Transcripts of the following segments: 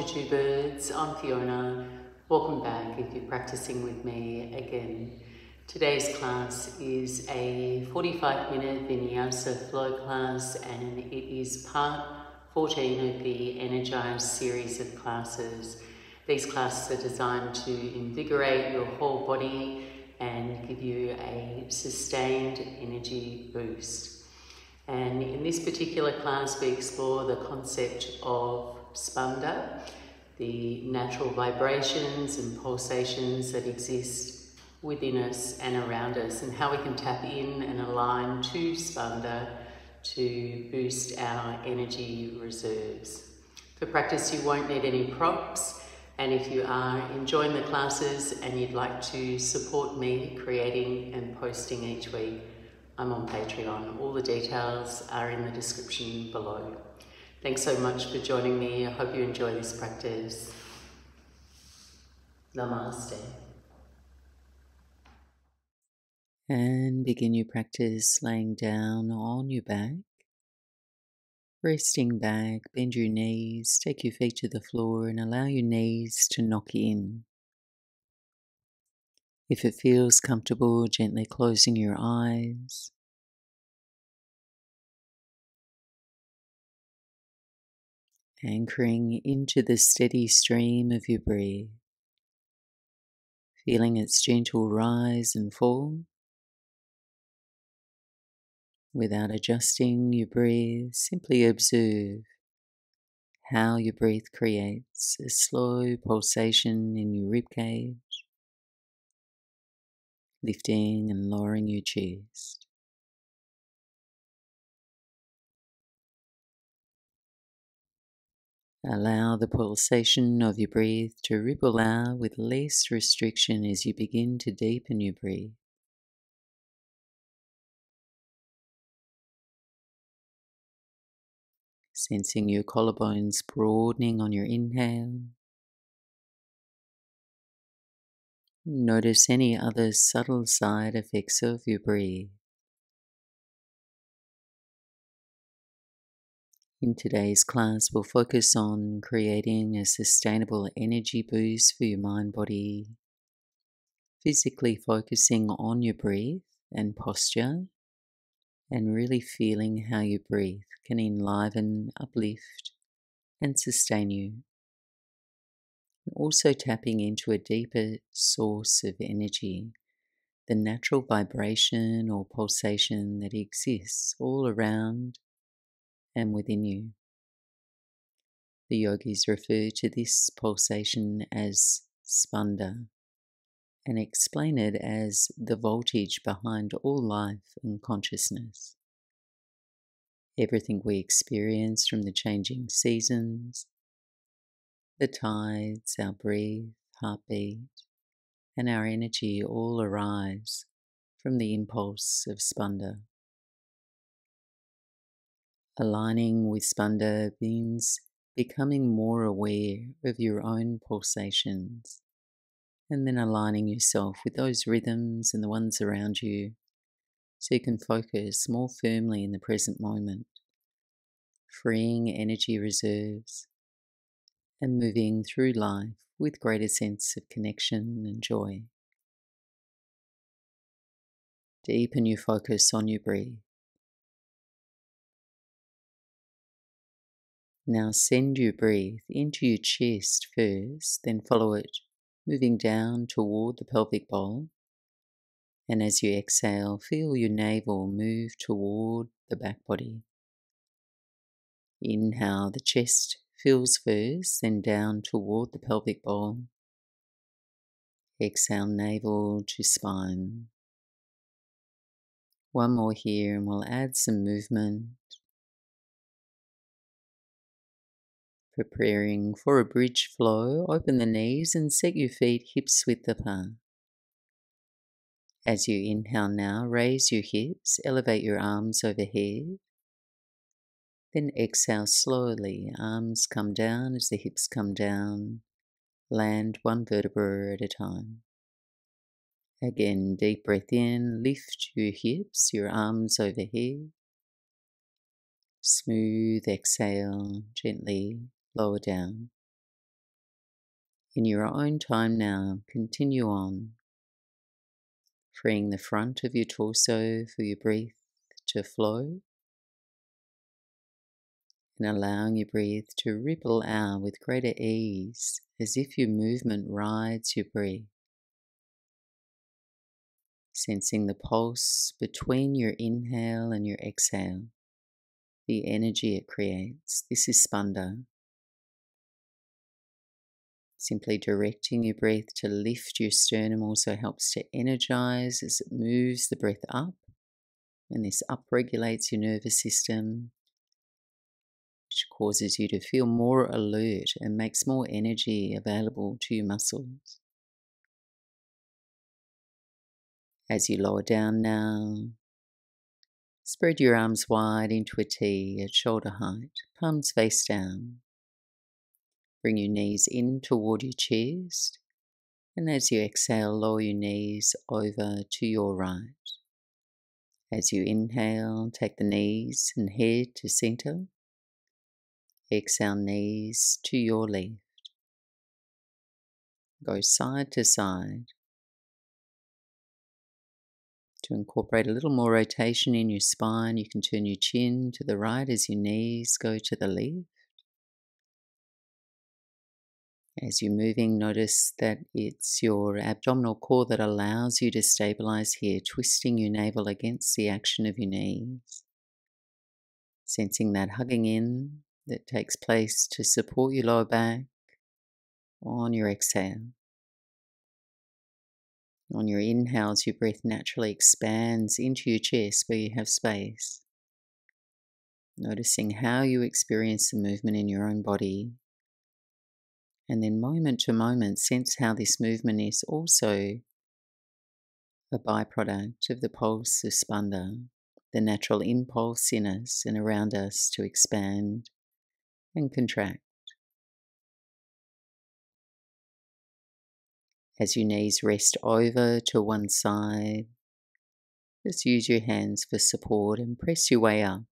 to Two Birds. I'm Fiona. Welcome back if you're practicing with me again. Today's class is a 45-minute Vinyasa flow class, and it is part 14 of the Energize series of classes. These classes are designed to invigorate your whole body and give you a sustained energy boost. And in this particular class, we explore the concept of spanda, the natural vibrations and pulsations that exist within us and around us, and how we can tap in and align to spanda to boost our energy reserves. For practice, you won't need any props, and if you are enjoying the classes and you'd like to support me creating and posting each week, I'm on Patreon. All the details are in the description below. Thanks so much for joining me. I hope you enjoy this practice. Namaste. And begin your practice laying down on your back. Resting back, bend your knees, take your feet to the floor and allow your knees to knock in. If it feels comfortable, gently closing your eyes. Anchoring into the steady stream of your breath. Feeling its gentle rise and fall. Without adjusting your breath, simply observe how your breath creates a slow pulsation in your ribcage, lifting and lowering your chest. Allow the pulsation of your breath to ripple out with less restriction as you begin to deepen your breath. Sensing your collarbones broadening on your inhale. Notice any other subtle side effects of your breath. In today's class, we'll focus on creating a sustainable energy boost for your mind, body, physically focusing on your breath and posture, and really feeling how your breath can enliven, uplift, and sustain you. Also tapping into a deeper source of energy, the natural vibration or pulsation that exists all around and within you. The yogis refer to this pulsation as spanda and explain it as the voltage behind all life and consciousness. Everything we experience, from the changing seasons, the tides, our breath, heartbeat, and our energy all arise from the impulse of spanda. Aligning with spanda means becoming more aware of your own pulsations, and then aligning yourself with those rhythms and the ones around you so you can focus more firmly in the present moment, freeing energy reserves and moving through life with greater sense of connection and joy. Deepen your focus on your breath. Now send your breath into your chest first, then follow it, moving down toward the pelvic bowl. And as you exhale, feel your navel move toward the back body. Inhale, the chest fills first, then down toward the pelvic bowl. Exhale, navel to spine. One more here, and we'll add some movement. Preparing for a bridge flow, open the knees and set your feet hips width apart. As you inhale now, raise your hips, elevate your arms overhead. Then exhale slowly, arms come down as the hips come down. Land one vertebra at a time. Again, deep breath in, lift your hips, your arms overhead. Smooth exhale, gently lower down. In your own time now, continue on, freeing the front of your torso for your breath to flow and allowing your breath to ripple out with greater ease as if your movement rides your breath. Sensing the pulse between your inhale and your exhale, the energy it creates. This is Spanda. Simply directing your breath to lift your sternum also helps to energize as it moves the breath up, and this upregulates your nervous system, which causes you to feel more alert and makes more energy available to your muscles. As you lower down now, spread your arms wide into a T at shoulder height, palms face down. Bring your knees in toward your chest, and as you exhale, lower your knees over to your right. As you inhale, take the knees and head to center. Exhale, knees to your left. Go side to side. To incorporate a little more rotation in your spine, you can turn your chin to the right as your knees go to the left. As you're moving, notice that it's your abdominal core that allows you to stabilize here, twisting your navel against the action of your knees. Sensing that hugging in that takes place to support your lower back on your exhale. On your inhales, your breath naturally expands into your chest where you have space. Noticing how you experience the movement in your own body. And then moment to moment, sense how this movement is also a byproduct of the pulse of Spanda, the natural impulse in us and around us to expand and contract. As your knees rest over to one side, just use your hands for support and press your way up.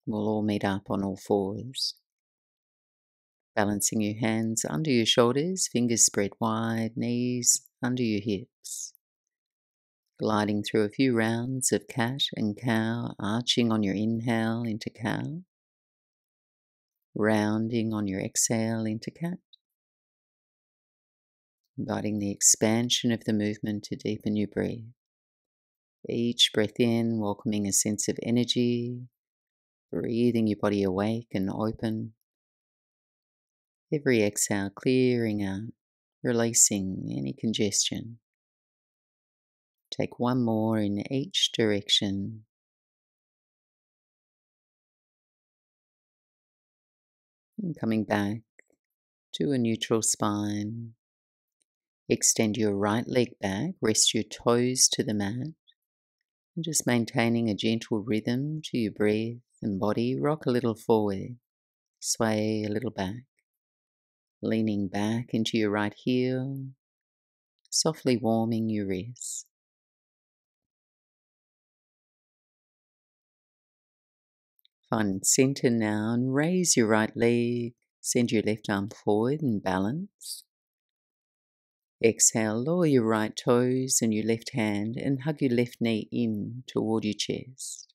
We'll all meet up on all fours. Balancing your hands under your shoulders, fingers spread wide, knees under your hips. Gliding through a few rounds of cat and cow, arching on your inhale into cow. Rounding on your exhale into cat. Inviting the expansion of the movement to deepen your breath. Each breath in, welcoming a sense of energy, breathing your body awake and open. Every exhale, clearing out, releasing any congestion. Take one more in each direction. And coming back to a neutral spine. Extend your right leg back, rest your toes to the mat, and just maintaining a gentle rhythm to your breath and body. Rock a little forward, sway a little back, leaning back into your right heel, softly warming your wrists. Find center now and raise your right leg, send your left arm forward and balance. Exhale, lower your right toes and your left hand and hug your left knee in toward your chest.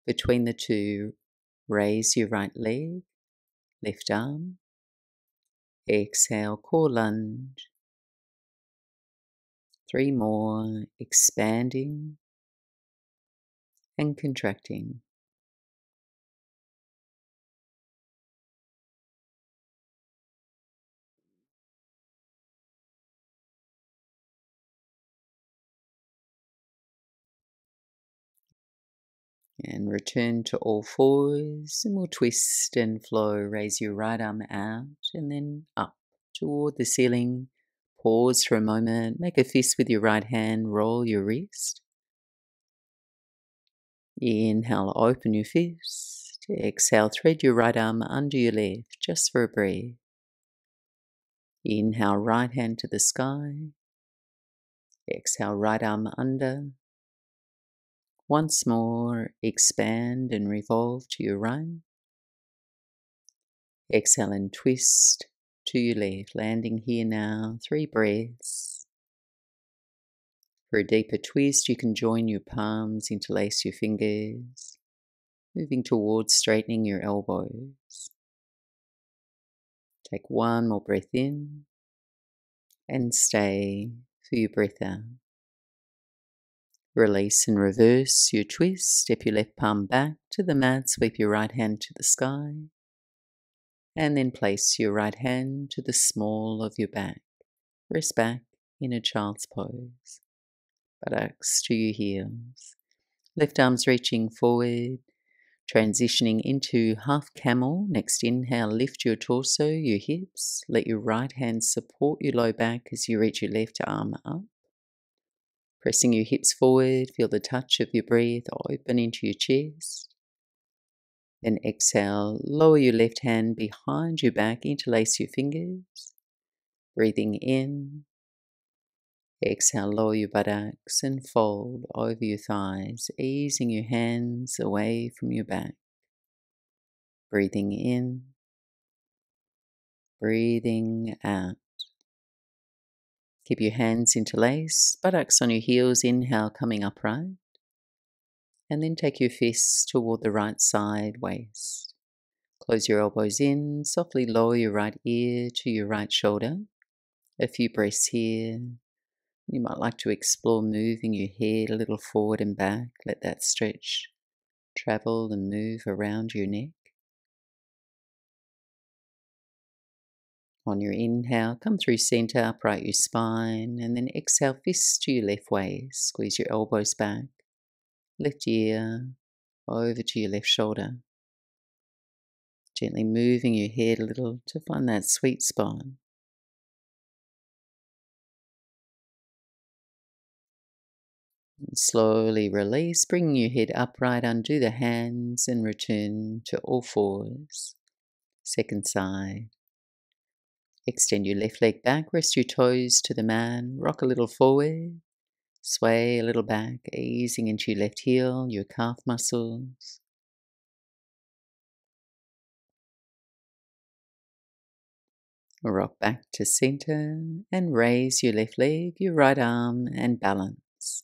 Between the two, raise your right leg, left arm. Exhale, core lunge. 3 more, expanding and contracting. And return to all fours, and we'll twist and flow. Raise your right arm out and then up toward the ceiling. Pause for a moment, make a fist with your right hand, roll your wrist. Inhale, open your fist. Exhale, thread your right arm under your left, just for a breath. Inhale, right hand to the sky. Exhale, right arm under. Once more, expand and revolve to your right. Exhale and twist to your left, landing here now, 3 breaths. For a deeper twist, you can join your palms, interlace your fingers, moving towards straightening your elbows. Take one more breath in and stay for your breath out. Release and reverse your twist. Step your left palm back to the mat, sweep your right hand to the sky, and then place your right hand to the small of your back. Rest back in a child's pose. Buttocks to your heels. Left arms reaching forward, transitioning into half camel. Next inhale, lift your torso, your hips. Let your right hand support your low back as you reach your left arm up. Pressing your hips forward, feel the touch of your breath open into your chest. Then exhale, lower your left hand behind your back, interlace your fingers. Breathing in. Exhale, lower your buttocks and fold over your thighs, easing your hands away from your back. Breathing in. Breathing out. Keep your hands interlaced, buttocks on your heels, inhale coming upright. And then take your fists toward the right side waist. Close your elbows in, softly lower your right ear to your right shoulder. A few breaths here. You might like to explore moving your head a little forward and back. Let that stretch travel and move around your neck. On your inhale, come through center, upright your spine, and then exhale, fists to your left waist. Squeeze your elbows back. Left ear over to your left shoulder. Gently moving your head a little to find that sweet spot. And slowly release, bringing your head upright, undo the hands and return to all fours. Second side. Extend your left leg back, rest your toes to the mat, rock a little forward, sway a little back, easing into your left heel, your calf muscles. Rock back to center and raise your left leg, your right arm, and balance.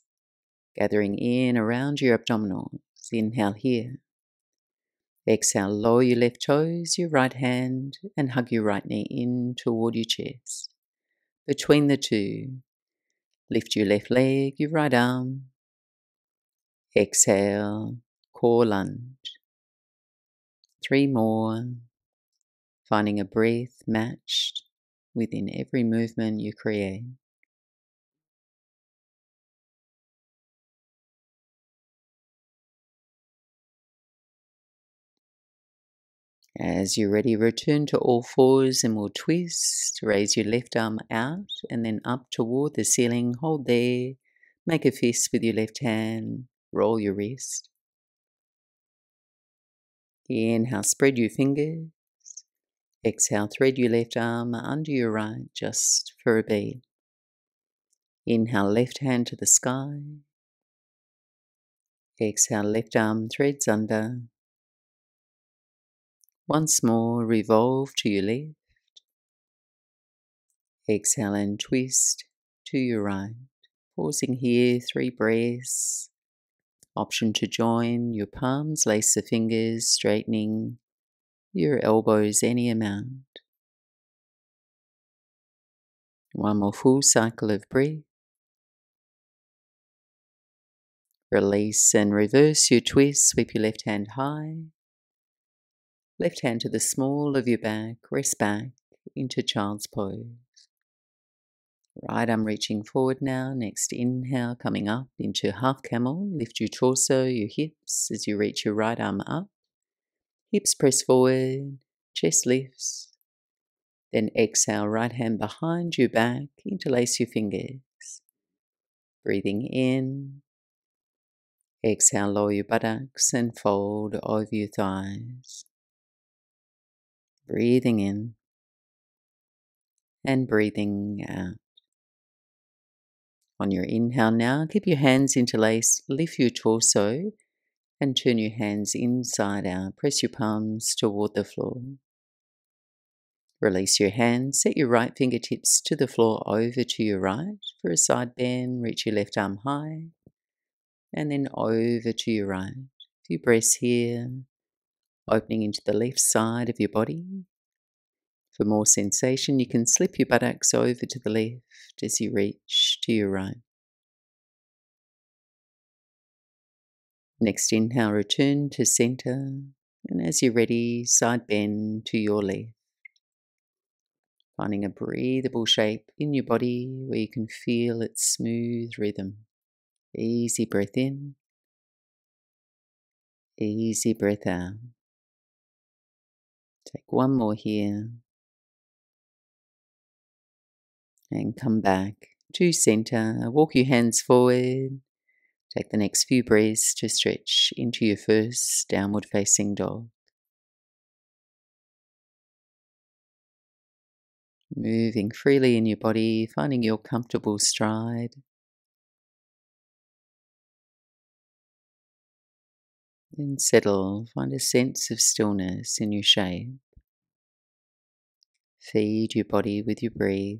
Gathering in around your abdominals. Inhale here. Exhale, lower your left toes, your right hand, and hug your right knee in toward your chest. Between the two, lift your left leg, your right arm. Exhale, core lunge. 3 more. Finding a breath matched within every movement you create. As you're ready, return to all fours and we'll twist. Raise your left arm out and then up toward the ceiling. Hold there. Make a fist with your left hand. Roll your wrist. Inhale, spread your fingers. Exhale, thread your left arm under your right just for a beat. Inhale, left hand to the sky. Exhale, left arm threads under. Once more, revolve to your left. Exhale and twist to your right. Pausing here, 3 breaths. Option to join your palms, lace the fingers, straightening your elbows any amount. One more full cycle of breath. Release and reverse your twist. Sweep your left hand high. Left hand to the small of your back. Rest back into child's pose. Right arm reaching forward now. Next inhale, coming up into half camel. Lift your torso, your hips as you reach your right arm up. Hips press forward, chest lifts. Then exhale, right hand behind your back. Interlace your fingers. Breathing in. Exhale, lower your buttocks and fold over your thighs. Breathing in and breathing out. On your inhale now, keep your hands interlaced, lift your torso and turn your hands inside out. Press your palms toward the floor. Release your hands, set your right fingertips to the floor over to your right for a side bend, reach your left arm high, and then over to your right. A few breaths here, opening into the left side of your body. For more sensation, you can slip your buttocks over to the left as you reach to your right. Next inhale, return to center, and as you're ready, side bend to your left. Finding a breathable shape in your body where you can feel its smooth rhythm. Easy breath in, easy breath out. Take one more here, and come back to center. Walk your hands forward. Take the next few breaths to stretch into your first downward facing dog. Moving freely in your body, finding your comfortable stride. Then settle, find a sense of stillness in your shape. Feed your body with your breath.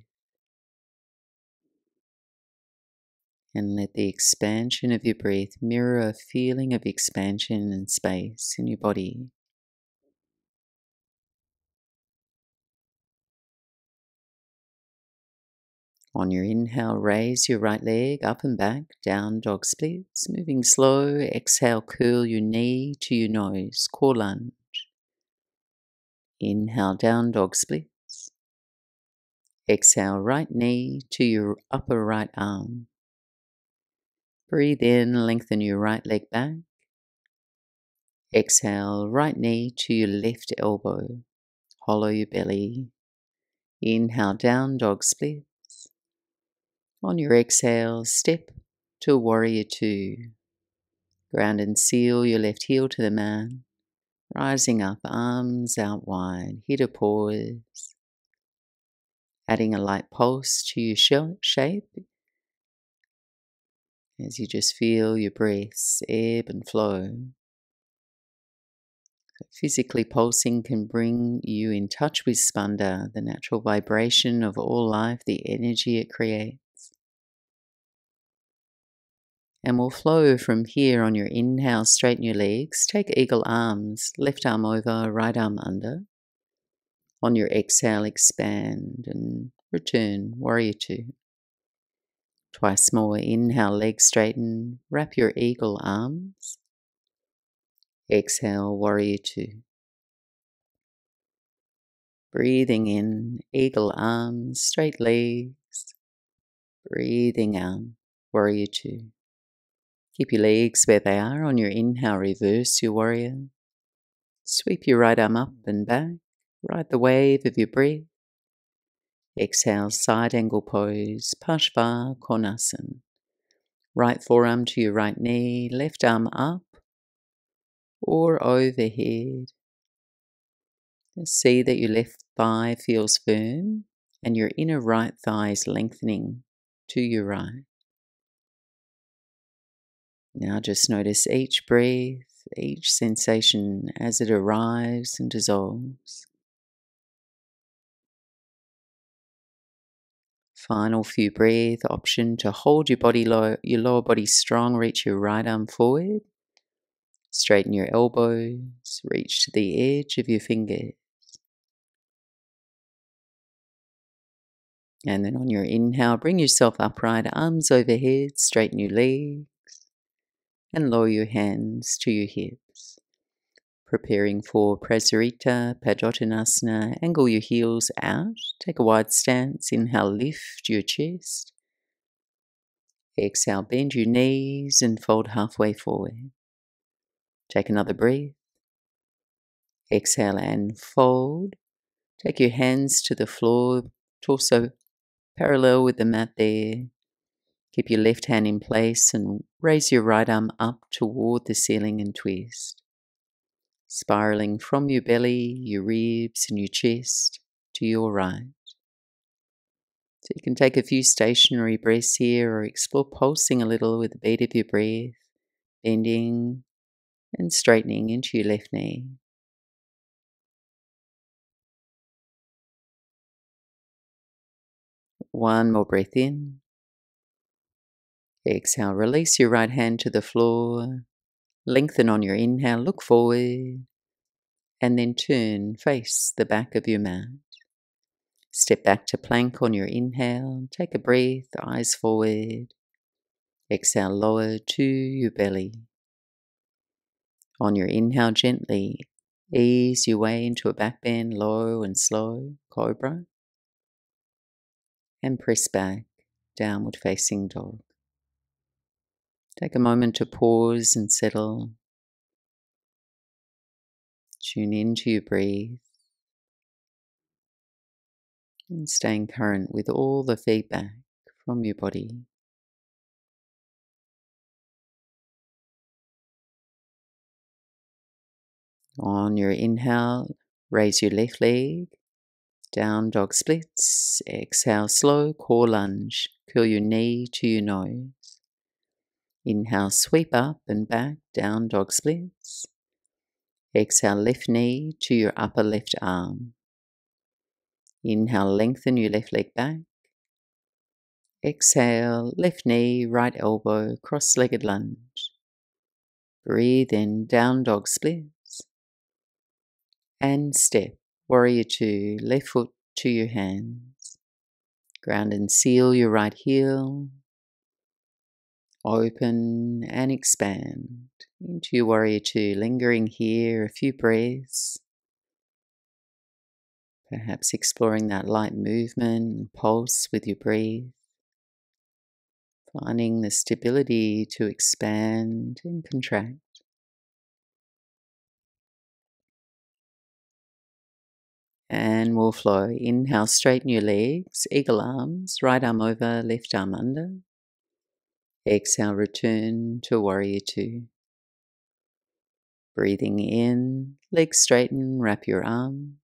And let the expansion of your breath mirror a feeling of expansion and space in your body. On your inhale, raise your right leg up and back, down dog splits. Moving slow, exhale, curl your knee to your nose, core lunge. Inhale, down dog splits. Exhale, right knee to your upper right arm. Breathe in, lengthen your right leg back. Exhale, right knee to your left elbow. Hollow your belly. Inhale, down dog split. On your exhale, step to warrior two. Ground and seal your left heel to the mat. Rising up, arms out wide. Hit a pause. Adding a light pulse to your shape as you just feel your breaths ebb and flow. Physically pulsing can bring you in touch with Spanda, the natural vibration of all life, the energy it creates. And we'll flow from here. On your inhale, straighten your legs. Take eagle arms, left arm over, right arm under. On your exhale, expand and return, warrior two. Twice more. Inhale, legs straighten. Wrap your eagle arms. Exhale, warrior two. Breathing in, eagle arms, straight legs. Breathing out, warrior two. Keep your legs where they are. On your inhale, reverse your warrior. Sweep your right arm up and back. Ride the wave of your breath. Exhale, side angle pose, Parshva Konasana. Right forearm to your right knee, left arm up or overhead. Just see that your left thigh feels firm and your inner right thigh is lengthening to your right. Now just notice each breath, each sensation as it arrives and dissolves. Final few breath option to hold your body low, your lower body strong. Reach your right arm forward. Straighten your elbows. Reach to the edge of your fingers. And then on your inhale, bring yourself upright, arms overhead. Straighten your legs. And lower your hands to your hips. Preparing for Prasarita Padottanasana. Angle your heels out. Take a wide stance. Inhale, lift your chest. Exhale, bend your knees and fold halfway forward. Take another breath. Exhale and fold. Take your hands to the floor, torso parallel with the mat there. Keep your left hand in place and raise your right arm up toward the ceiling and twist. Spiraling from your belly, your ribs and your chest to your right. So you can take a few stationary breaths here or explore pulsing a little with the beat of your breath, bending and straightening into your left knee. One more breath in. Exhale, release your right hand to the floor. Lengthen on your inhale, look forward. And then turn, face the back of your mat. Step back to plank on your inhale. Take a breath, eyes forward. Exhale, lower to your belly. On your inhale, gently ease your way into a back bend, low and slow, cobra. And press back, downward facing dog. Take a moment to pause and settle. Tune into your breath. And staying current with all the feedback from your body. On your inhale, raise your left leg, down dog splits. Exhale, slow core lunge. Curl your knee to your nose. Inhale, sweep up and back, down dog splits. Exhale, left knee to your upper left arm. Inhale, lengthen your left leg back. Exhale, left knee, right elbow, cross-legged lunge. Breathe in, down dog splits. And step, warrior two, left foot to your hands. Ground and seal your right heel. Open and expand into your warrior two, lingering here a few breaths. Perhaps exploring that light movement and pulse with your breath. Finding the stability to expand and contract. And we'll flow. Inhale, straighten your legs, eagle arms, right arm over, left arm under. Exhale, return to warrior two. Breathing in, legs straighten, wrap your arms.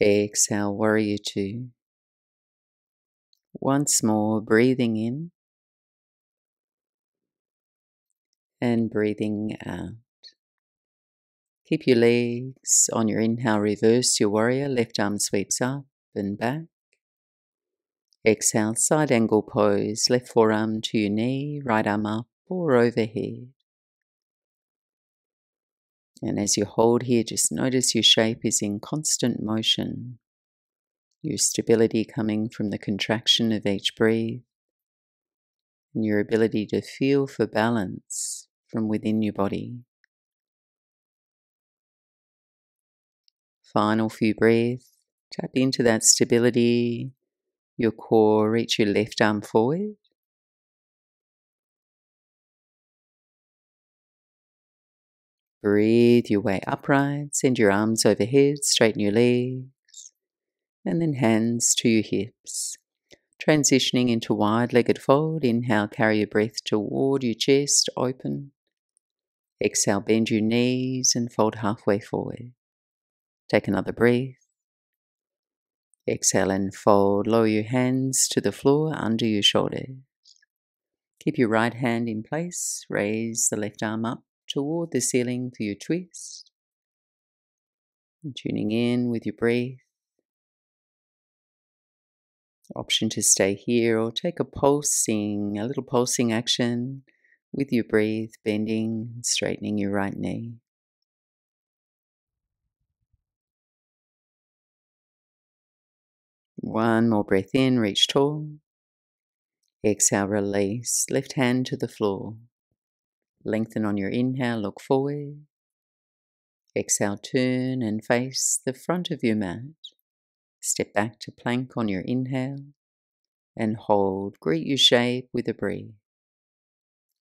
Exhale, warrior two. Once more, breathing in and breathing out. Keep your legs on your inhale, reverse your warrior, left arm sweeps up and back. Exhale, side angle pose, left forearm to your knee, right arm up or overhead. And as you hold here, just notice your shape is in constant motion. Your stability coming from the contraction of each breath. And your ability to feel for balance from within your body. Final few breaths. Tap into that stability. Your core, reach your left arm forward. Breathe your way upright, send your arms overhead, straighten your legs, and then hands to your hips. Transitioning into wide-legged fold, inhale, carry your breath toward your chest, open. Exhale, bend your knees and fold halfway forward. Take another breath. Exhale and fold, lower your hands to the floor under your shoulders. Keep your right hand in place, raise the left arm up toward the ceiling for your twist. And tuning in with your breath. Option to stay here or take a little pulsing action with your breath, bending and straightening your right knee. One more breath in, reach tall. Exhale, release, left hand to the floor. Lengthen on your inhale, look forward. Exhale, turn and face the front of your mat. Step back to plank on your inhale and hold. Greet your shape with a breath.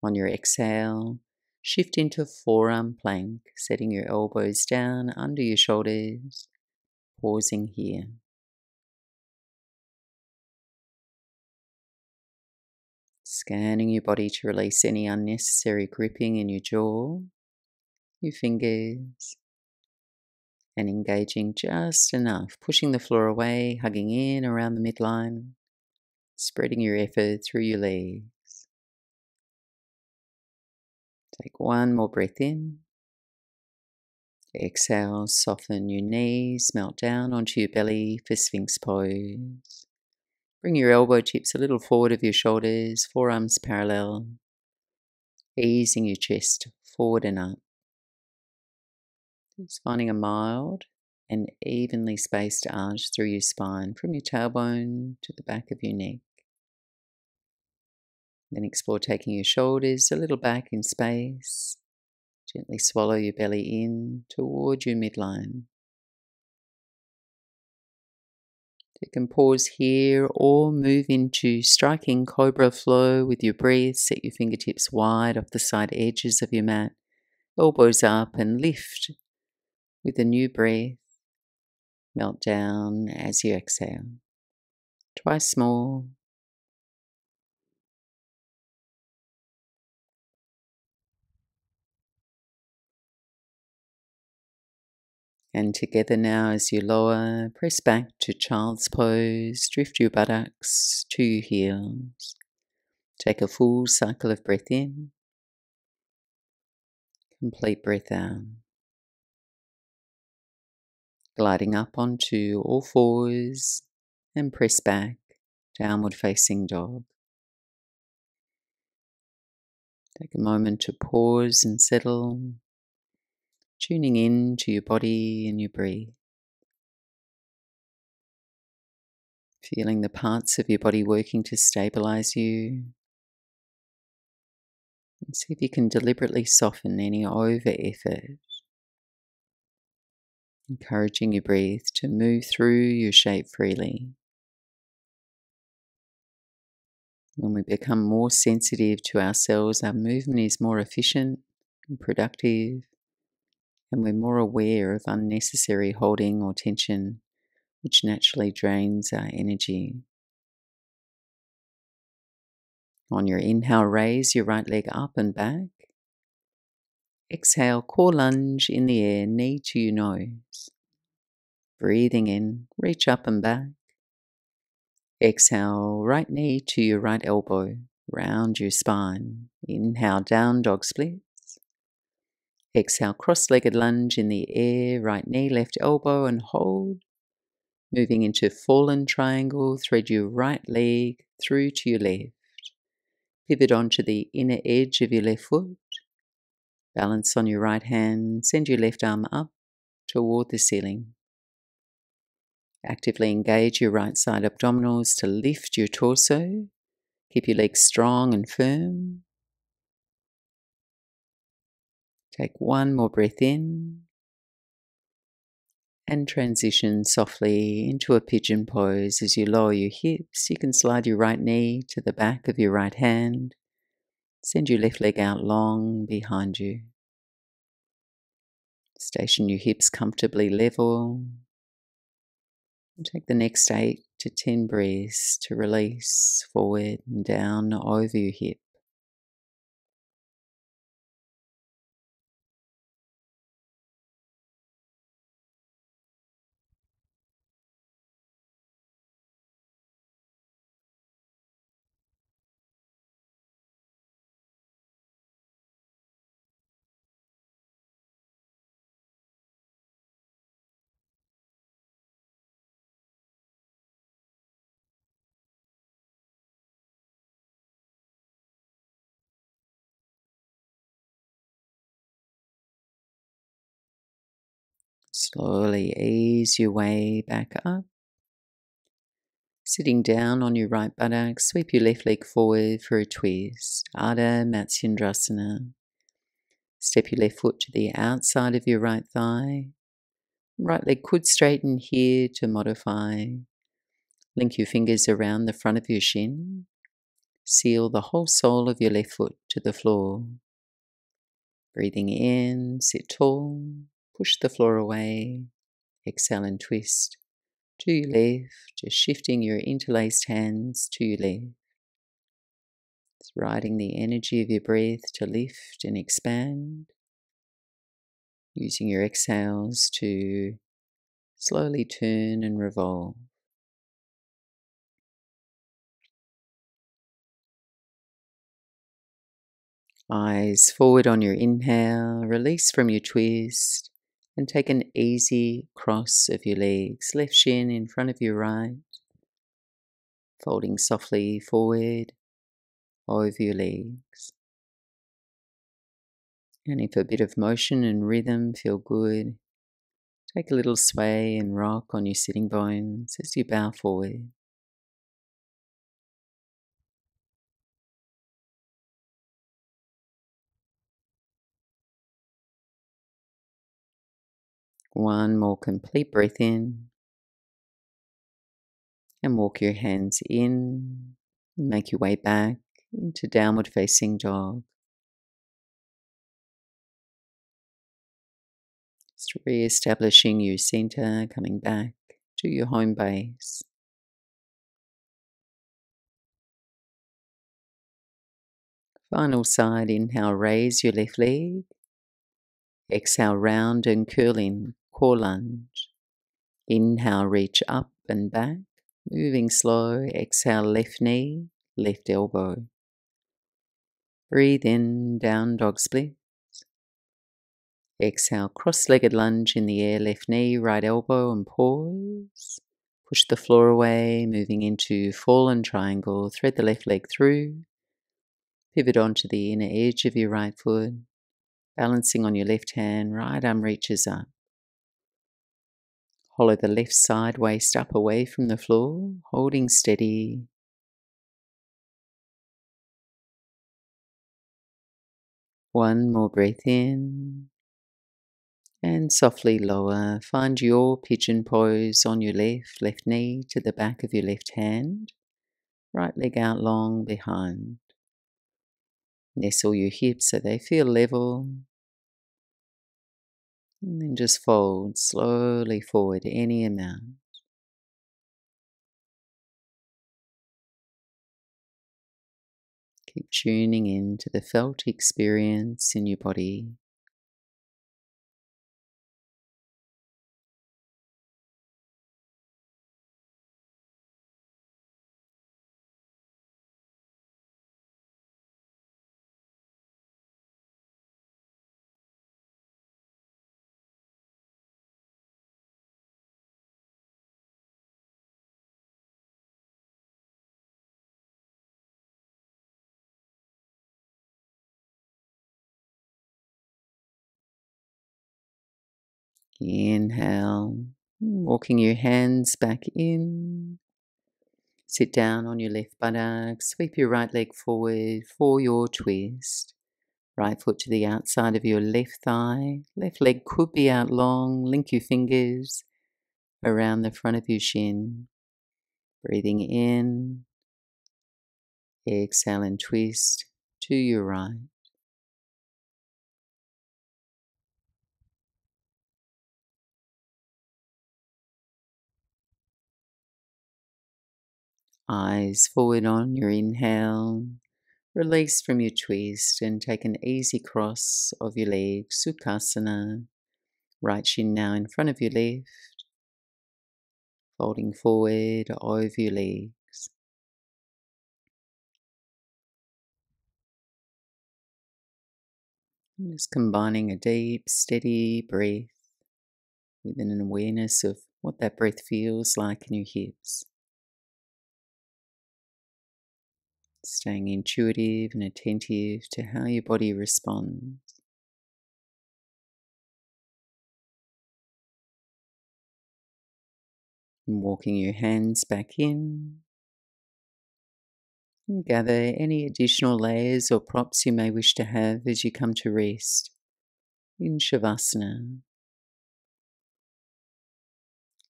On your exhale, shift into forearm plank, setting your elbows down under your shoulders, pausing here. Scanning your body to release any unnecessary gripping in your jaw, your fingers, and engaging just enough, pushing the floor away, hugging in around the midline, spreading your effort through your legs. Take one more breath in. Exhale, soften your knees, melt down onto your belly for Sphinx pose. Bring your elbow tips a little forward of your shoulders, forearms parallel, easing your chest forward and up. Just finding a mild and evenly spaced arch through your spine from your tailbone to the back of your neck. Then explore taking your shoulders a little back in space. Gently swallow your belly in toward your midline. Take a pause here or move into striking cobra flow with your breath. Set your fingertips wide off the side edges of your mat. Elbows up and lift with a new breath. Melt down as you exhale. Twice more. And together now as you lower, press back to child's pose, drift your buttocks to your heels. Take a full cycle of breath in, complete breath out. Gliding up onto all fours and press back, downward facing dog. Take a moment to pause and settle, tuning in to your body and your breath. Feeling the parts of your body working to stabilize you. And see if you can deliberately soften any over effort. Encouraging your breath to move through your shape freely. When we become more sensitive to ourselves, our movement is more efficient and productive, and we're more aware of unnecessary holding or tension, which naturally drains our energy. On your inhale, raise your right leg up and back. Exhale, core lunge in the air, knee to your nose. Breathing in, reach up and back. Exhale, right knee to your right elbow, round your spine. Inhale, down dog splits. Exhale, cross-legged lunge in the air, right knee, left elbow, and hold. Moving into fallen triangle, thread your right leg through to your left. Pivot onto the inner edge of your left foot. Balance on your right hand, send your left arm up toward the ceiling. Actively engage your right side abdominals to lift your torso. Keep your legs strong and firm. Take one more breath in and transition softly into a pigeon pose. As you lower your hips, you can slide your right knee to the back of your right hand. Send your left leg out long behind you. Station your hips comfortably level. And take the next 8 to 10 breaths to release forward and down over your hip. Slowly ease your way back up. Sitting down on your right buttock, sweep your left leg forward for a twist. Ardha Matsyendrasana. Step your left foot to the outside of your right thigh. Right leg could straighten here to modify. Link your fingers around the front of your shin. Seal the whole sole of your left foot to the floor. Breathing in, sit tall. Push the floor away. Exhale and twist to your left, just shifting your interlaced hands to your left. It's riding the energy of your breath to lift and expand. Using your exhales to slowly turn and revolve. Eyes forward on your inhale, release from your twist, and take an easy cross of your legs. Left shin in front of your right. folding softly forward over your legs. And if a bit of motion and rhythm feel good, take a little sway and rock on your sitting bones as you bow forward. One more complete breath in, and walk your hands in, make your way back into downward facing dog. Just re-establishing your center, coming back to your home base. Final side, inhale, raise your left leg. Exhale, round and curl in, core lunge. Inhale, reach up and back, moving slow. Exhale, left knee, left elbow. Breathe in, down dog split. Exhale, cross-legged lunge in the air, left knee, right elbow, and pause. Push the floor away, moving into fallen triangle. Thread the left leg through. Pivot onto the inner edge of your right foot. Balancing on your left hand, right arm reaches up. Hollow the left side waist up away from the floor, holding steady. One more breath in. And softly lower. Find your pigeon pose on your left knee to the back of your left hand. Right leg out long behind. Nestle your hips so they feel level. And then just fold slowly forward any amount. Keep tuning in to the felt experience in your body. Inhale, walking your hands back in. Sit down on your left buttock, sweep your right leg forward for your twist. Right foot to the outside of your left thigh. Left leg could be out long. Link your fingers around the front of your shin. Breathing in. Exhale and twist to your right. Eyes forward on your inhale. Release from your twist and take an easy cross of your legs, Sukhasana. Right shin now in front of your left, folding forward over your legs. And just combining a deep, steady breath with an awareness of what that breath feels like in your hips. Staying intuitive and attentive to how your body responds. And walking your hands back in. And gather any additional layers or props you may wish to have as you come to rest in Shavasana.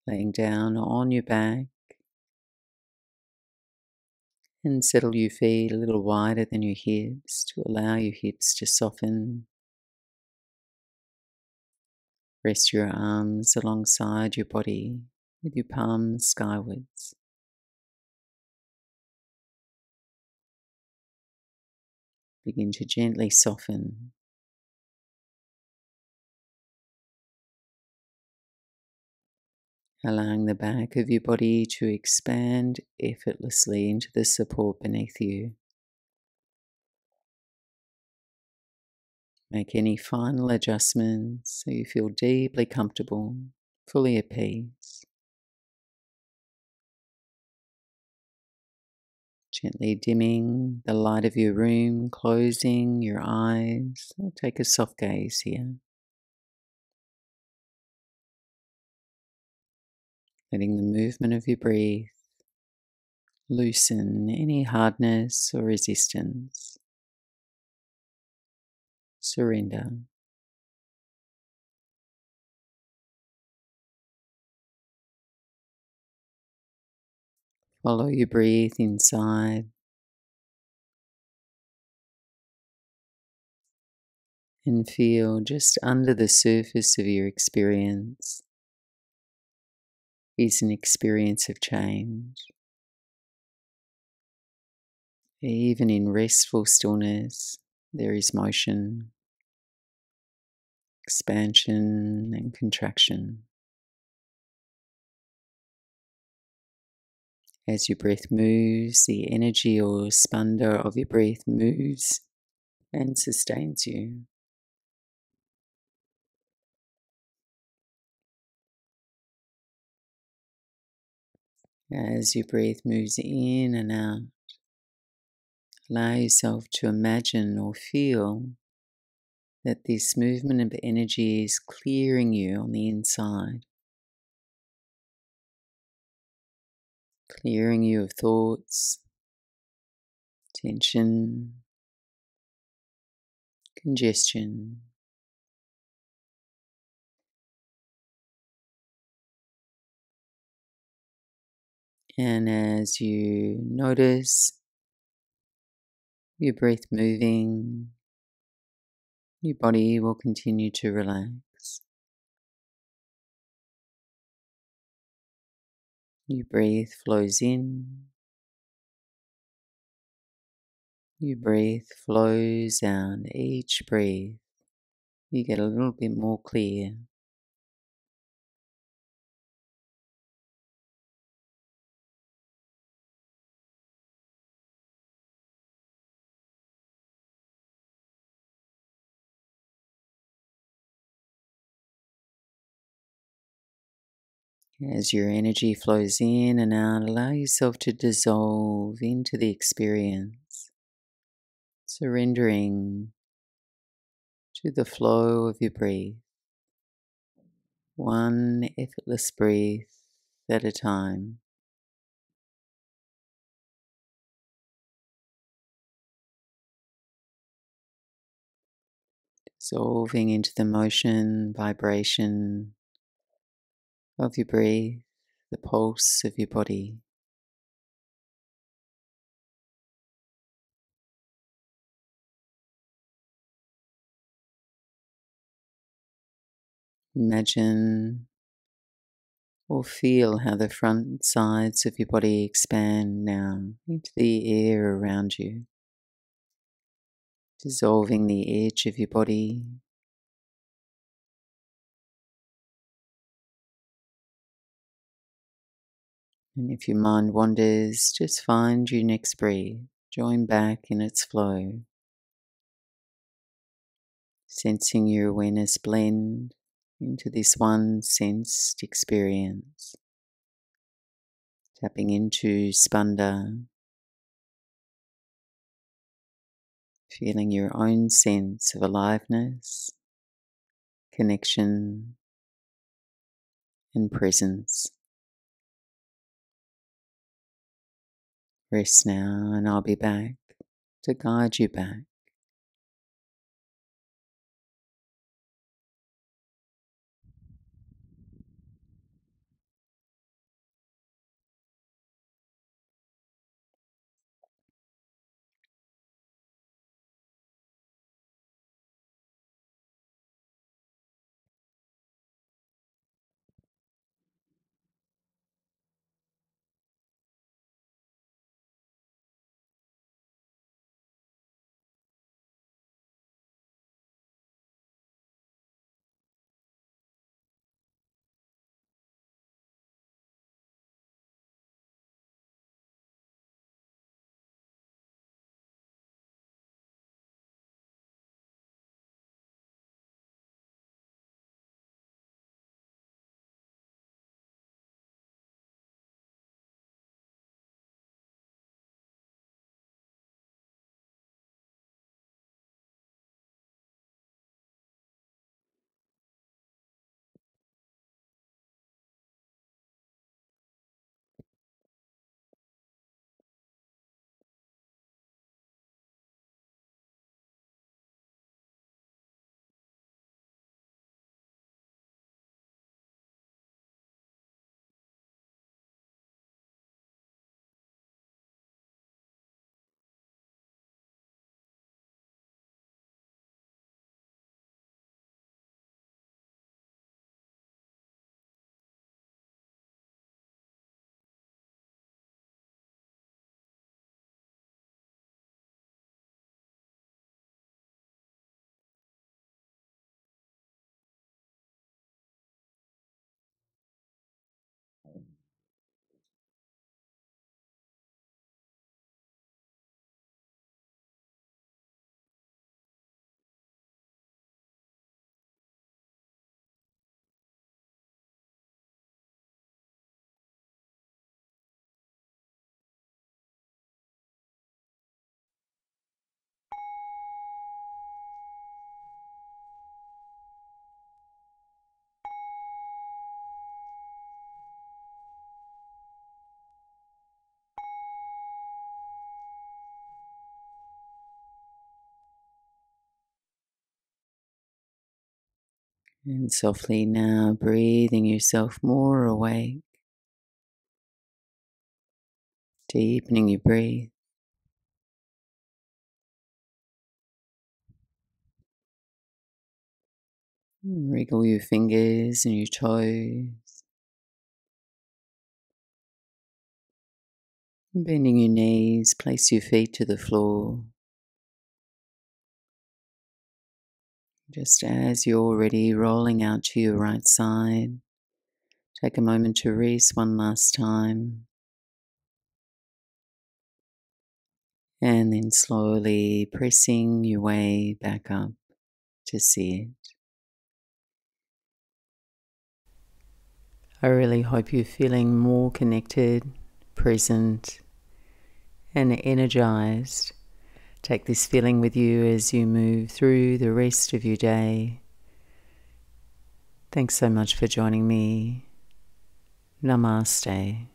Laying down on your back and settle your feet a little wider than your hips to allow your hips to soften. Rest your arms alongside your body with your palms skywards. Begin to gently soften. Allowing the back of your body to expand effortlessly into the support beneath you. Make any final adjustments so you feel deeply comfortable, fully at peace. Gently dimming the light of your room, closing your eyes. Or take a soft gaze here. Letting the movement of your breath loosen any hardness or resistance. Surrender. Follow your breath inside and feel just under the surface of your experience is an experience of change. Even in restful stillness, there is motion, expansion, and contraction. As your breath moves, the energy or spanda of your breath moves and sustains you. As your breath moves in and out, allow yourself to imagine or feel that this movement of energy is clearing you on the inside, clearing you of thoughts, tension, congestion. And as you notice your breath moving, your body will continue to relax. Your breath flows in, your breath flows out. Each breath, you get a little bit more clear. As your energy flows in and out, allow yourself to dissolve into the experience, surrendering to the flow of your breath, one effortless breath at a time. Dissolving into the motion, vibration of your breath, the pulse of your body. Imagine or feel how the front sides of your body expand now into the air around you, dissolving the edge of your body. And if your mind wanders, just find your next breath, join back in its flow, sensing your awareness blend into this one sensed experience, tapping into spanda, feeling your own sense of aliveness, connection, and presence. Rest now, and I'll be back to guide you back. And softly now breathing yourself more awake, deepening your breath. Wriggle your fingers and your toes. Bending your knees, place your feet to the floor. Just as you're ready, rolling out to your right side, take a moment to rest one last time. And then slowly pressing your way back up to sit. I really hope you're feeling more connected, present, and energized. Take this feeling with you as you move through the rest of your day. Thanks so much for joining me. Namaste.